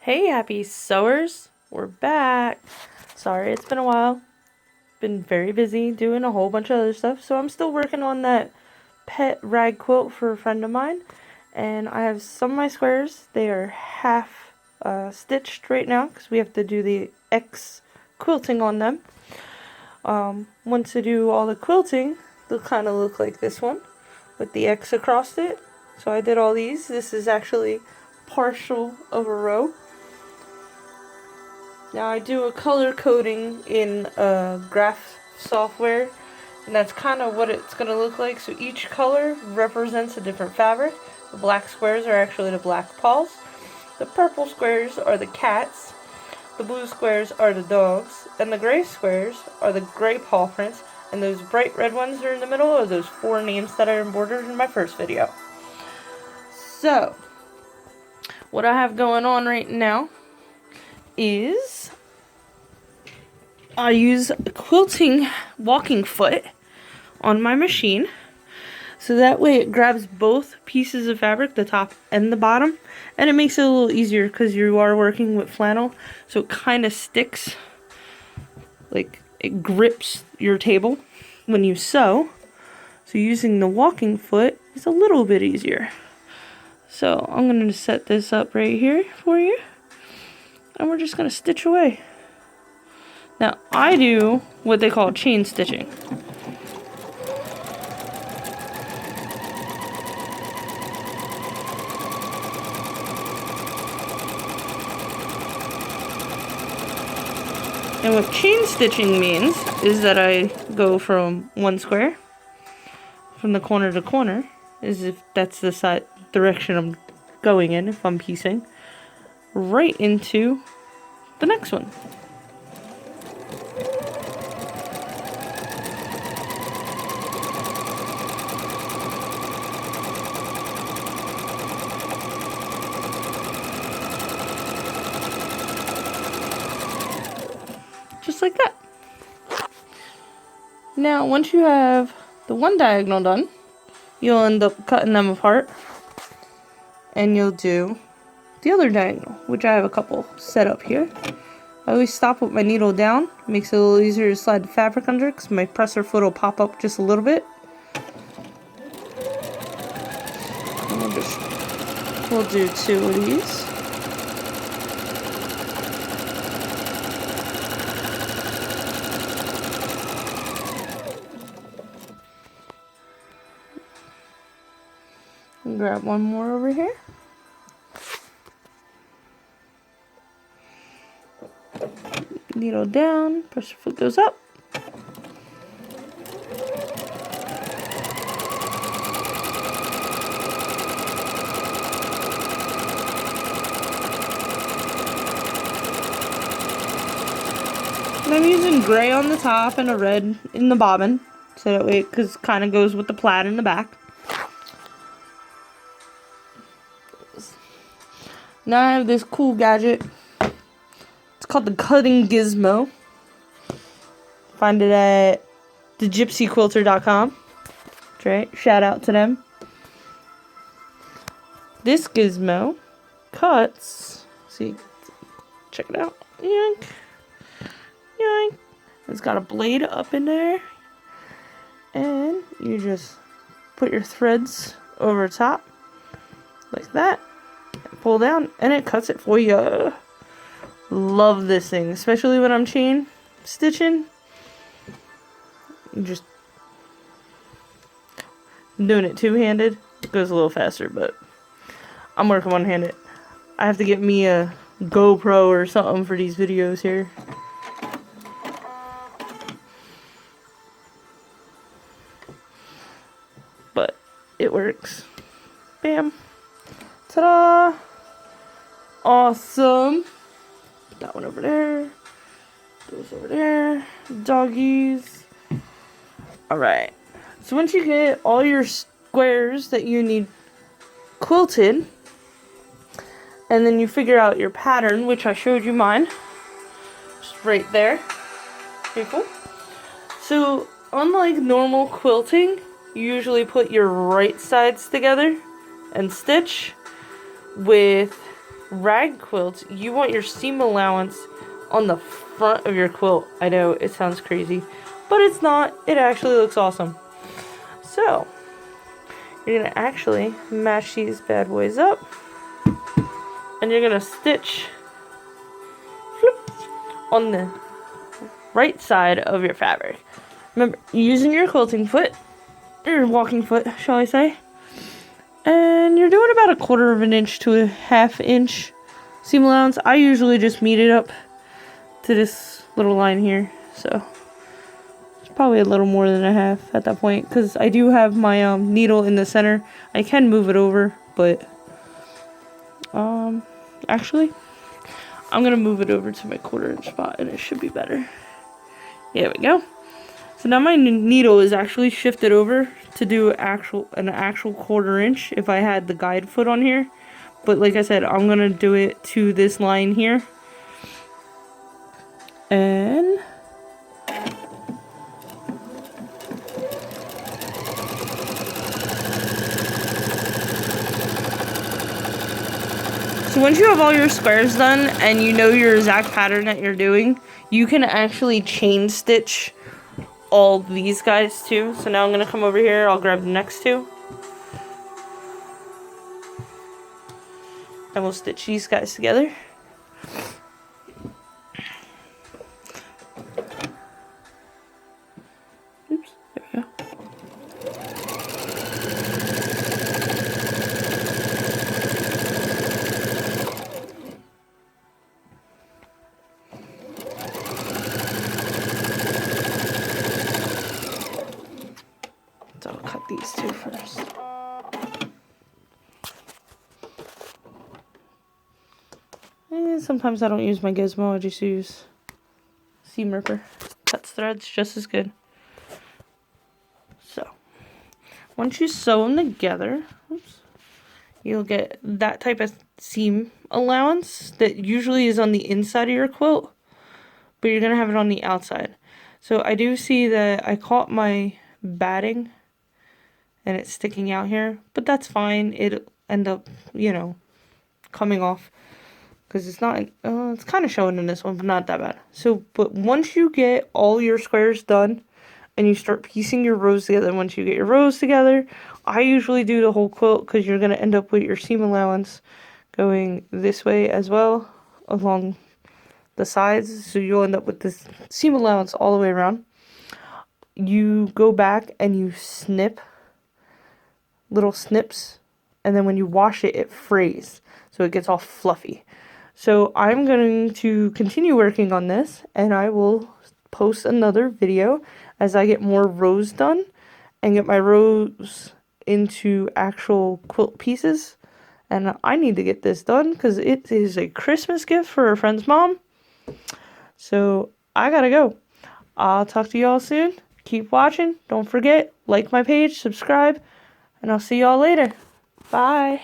Hey, happy sewers! We're back. Sorry, it's been a while. Been very busy doing a whole bunch of other stuff. So I'm still working on that pet rag quilt for a friend of mine. And I have some of my squares. They are half stitched right now because we have to do the X quilting on them. Once I do all the quilting, they'll kind of look like this one with the X across it. So I did all these. This is actually partial of a row. Now I do a color coding in graph software, and that's kind of what it's going to look like. So each color represents a different fabric. The black squares are actually the black paws. The purple squares are the cats. The blue squares are the dogs. And the gray squares are the gray paw prints. And those bright red ones that are in the middle are those 4 names that I embroidered in my first video. So, what I have going on right now is I use a quilting walking foot on my machine, so that way it grabs both pieces of fabric, the top and the bottom, and it makes it a little easier because you are working with flannel, so it kind of sticks, like it grips your table when you sew. So using the walking foot is a little bit easier. So I'm going to set this up right here for you, and we're just going to stitch away. Now, I do what they call chain stitching. And what chain stitching means is that I go from one square, from the corner to corner, as if that's the side direction I'm going in, if I'm piecing, right into the next one. Just like that. Now, once you have the one diagonal done, you'll end up cutting them apart, and you'll do the other diagonal, which I have a couple set up here. I always stop with my needle down. Makes it a little easier to slide the fabric under because my presser foot will pop up just a little bit. And we'll do 2 of these. And grab one more over here. Needle down, pressure foot goes up. And I'm using gray on the top and a red in the bobbin, so that way it kind of goes with the plaid in the back. Now I have this cool gadget. It's called the Cutting Gizmo. Find it at thegypsyquilter.com. That's right. Shout out to them. This gizmo cuts. See, check it out. Yoink. Yoink. It's got a blade up in there. And you just put your threads over top. Like that. Pull down. And it cuts it for you. Love this thing. Especially when I'm chain stitching. I'm doing it two-handed. It goes a little faster, but I'm working one-handed. I have to get me a GoPro or something for these videos here. But it works. Bam. Ta-da! Awesome. That one over there. Those over there. Doggies. Alright. So once you get all your squares that you need quilted, and then you figure out your pattern, which I showed you mine, just right there. Pretty cool. So unlike normal quilting, you usually put your right sides together and stitch with rag quilts, you want your seam allowance on the front of your quilt. I know, it sounds crazy, but it's not. It actually looks awesome. So, you're going to actually match these bad boys up, and you're going to stitch on the right side of your fabric. Remember, using your quilting foot, or walking foot, shall I say, and you're doing about 1/4 of an inch to a 1/2 inch seam allowance. I usually just meet it up to this little line here, so it's probably a little more than a 1/2 at that point, because I do have my needle in the center. I can move it over, but actually I'm gonna move it over to my 1/4 inch spot, and it should be better. There we go. So now my needle is actually shifted over to do an actual 1/4 inch if I had the guide foot on here. But like I said, I'm gonna do it to this line here. And so once you have all your squares done and you know your exact pattern that you're doing, you can actually chain stitch all these guys too. So now I'm gonna come over here, I'll grab the next two, and we'll stitch these guys together. Oops, there we go. So I'll cut these two first. And sometimes I don't use my Gizmo, I just use seam ripper. Cuts threads just as good. So, once you sew them together, oops, you'll get that type of seam allowance that usually is on the inside of your quilt, but you're going to have it on the outside. So I do see that I caught my batting and it's sticking out here, but that's fine. It'll end up, you know, coming off. Because it's not, it's kind of showing in this one, but not that bad. So, but once you get all your squares done, and you start piecing your rows together, once you get your rows together, I usually do the whole quilt, because you're going to end up with your seam allowance going this way as well, along the sides. So you'll end up with this seam allowance all the way around. You go back and you snip little snips, and then when you wash it, it frays. So it gets all fluffy. So I'm going to continue working on this, and I will post another video as I get more rows done and get my rows into actual quilt pieces. And I need to get this done because it is a Christmas gift for a friend's mom. So I gotta go. I'll talk to y'all soon. Keep watching. Don't forget, like my page, subscribe, and I'll see y'all later. Bye.